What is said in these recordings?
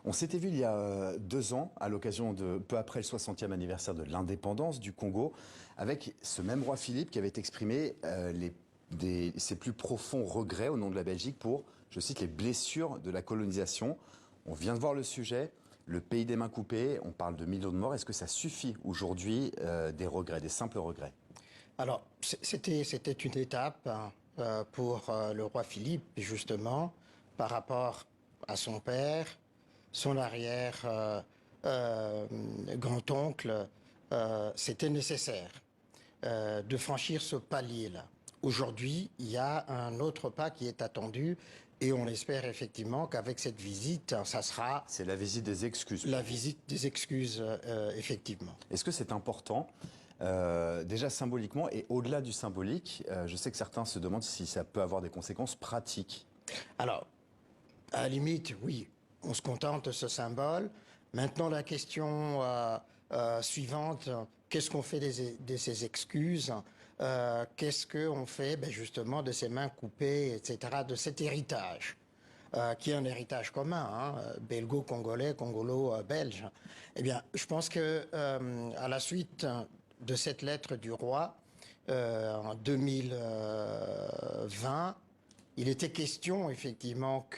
On s'était vu il y a 2 ans, à l'occasion de peu après le 60e anniversaire de l'indépendance du Congo, avec ce même roi Philippe qui avait exprimé ses plus profonds regrets au nom de la Belgique pour, je cite, les blessures de la colonisation. On vient de voir le sujet, le pays des mains coupées, on parle de millions de morts. Est-ce que ça suffit aujourd'hui des regrets, des simples regrets? Alors, c'était une étape hein, pour le roi Philippe, justement, par rapport à son père, son arrière grand-oncle. C'était nécessaire de franchir ce palier-là. Aujourd'hui, il y a un autre pas qui est attendu et on espère effectivement qu'avec cette visite, ça sera... C'est la visite des excuses. La visite des excuses, effectivement. Est-ce que c'est important déjà symboliquement et au-delà du symbolique, je sais que certains se demandent si ça peut avoir des conséquences pratiques. Alors, à la limite, oui, on se contente de ce symbole. Maintenant, la question suivante, qu'est-ce qu'on fait de ces excuses? Qu'est-ce qu'on fait justement de ces mains coupées, etc., de cet héritage qui est un héritage commun, hein, belgo-congolais, congolo-belge. Eh bien, je pense que à la suite de cette lettre du roi, en 2020, il était question effectivement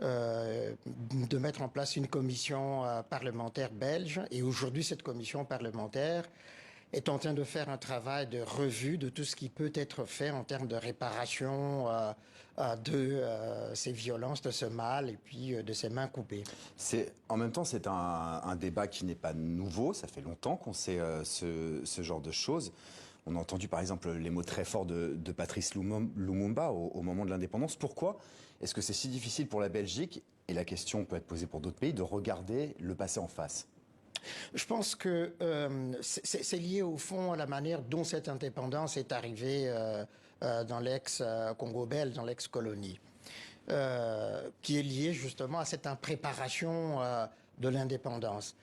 de mettre en place une commission parlementaire belge. Et aujourd'hui, cette commission parlementaire est en train de faire un travail de revue de tout ce qui peut être fait en termes de réparation de ces violences, de ce mal et puis de ces mains coupées. En même temps, c'est un débat qui n'est pas nouveau. Ça fait longtemps qu'on sait ce genre de choses. On a entendu par exemple les mots très forts de Patrice Lumumba au moment de l'indépendance. Pourquoi est-ce que c'est si difficile pour la Belgique, et la question peut être posée pour d'autres pays, de regarder le passé en face? Je pense que c'est lié au fond à la manière dont cette indépendance est arrivée dans l'ex-Congo belge, dans l'ex-colonie, qui est liée justement à cette impréparation de l'indépendance.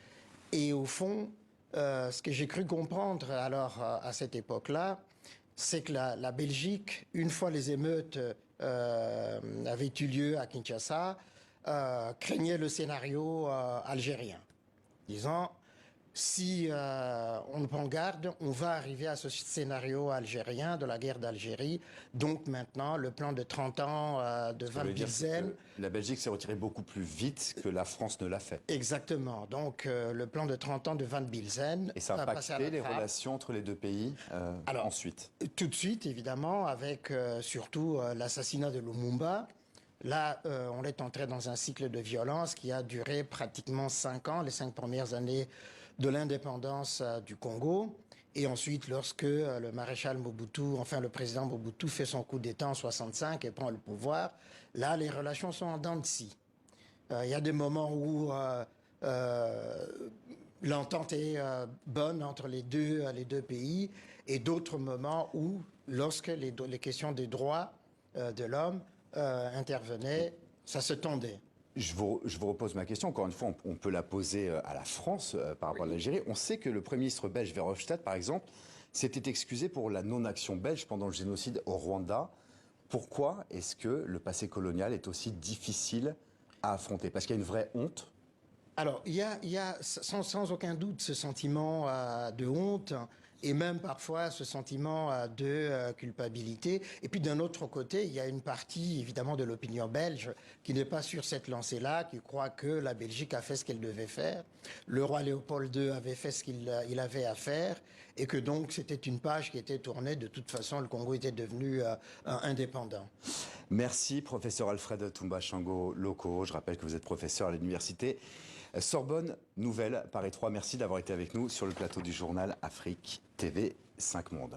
Et au fond, ce que j'ai cru comprendre alors à cette époque-là, c'est que la Belgique, une fois les émeutes avaient eu lieu à Kinshasa, craignait le scénario algérien, disant si on ne prend garde, on va arriver à ce scénario algérien de la guerre d'Algérie. Donc maintenant, le plan de 30 ans de Van Bilzen... La Belgique s'est retirée beaucoup plus vite que la France ne l'a fait. Exactement. Donc le plan de 30 ans de Van Bilzen... Et ça a impacté les relations entre les deux pays Alors, ensuite? Tout de suite, évidemment, avec surtout l'assassinat de Lumumba. Là, on est entré dans un cycle de violence qui a duré pratiquement 5 ans, les 5 premières années de l'indépendance du Congo. Et ensuite, lorsque le maréchal Mobutu, enfin le président Mobutu fait son coup d'État en 65 et prend le pouvoir, là, les relations sont en dents de scie. Il y a des moments où l'entente est bonne entre les deux pays et d'autres moments où, lorsque les questions des droits de l'homme intervenaient, ça se tendait. Je vous repose ma question. Encore une fois, on peut la poser à la France par rapport à l'Algérie. On sait que le Premier ministre belge Verhofstadt, par exemple, s'était excusé pour la non-action belge pendant le génocide au Rwanda. Pourquoi est-ce que le passé colonial est aussi difficile à affronter? Parce qu'il y a une vraie honte? Alors, il y a sans aucun doute ce sentiment de honte et même parfois ce sentiment de culpabilité. Et puis d'un autre côté, il y a une partie évidemment de l'opinion belge qui n'est pas sur cette lancée-là, qui croit que la Belgique a fait ce qu'elle devait faire, le roi Léopold II avait fait ce qu'il avait à faire et que donc c'était une page qui était tournée. De toute façon, le Congo était devenu indépendant. Merci, professeur Alfred Toumba-Shango Loko. Je rappelle que vous êtes professeur à l'université Sorbonne Nouvelle Paris 3. Merci d'avoir été avec nous sur le plateau du journal Afrique TV 5 Monde.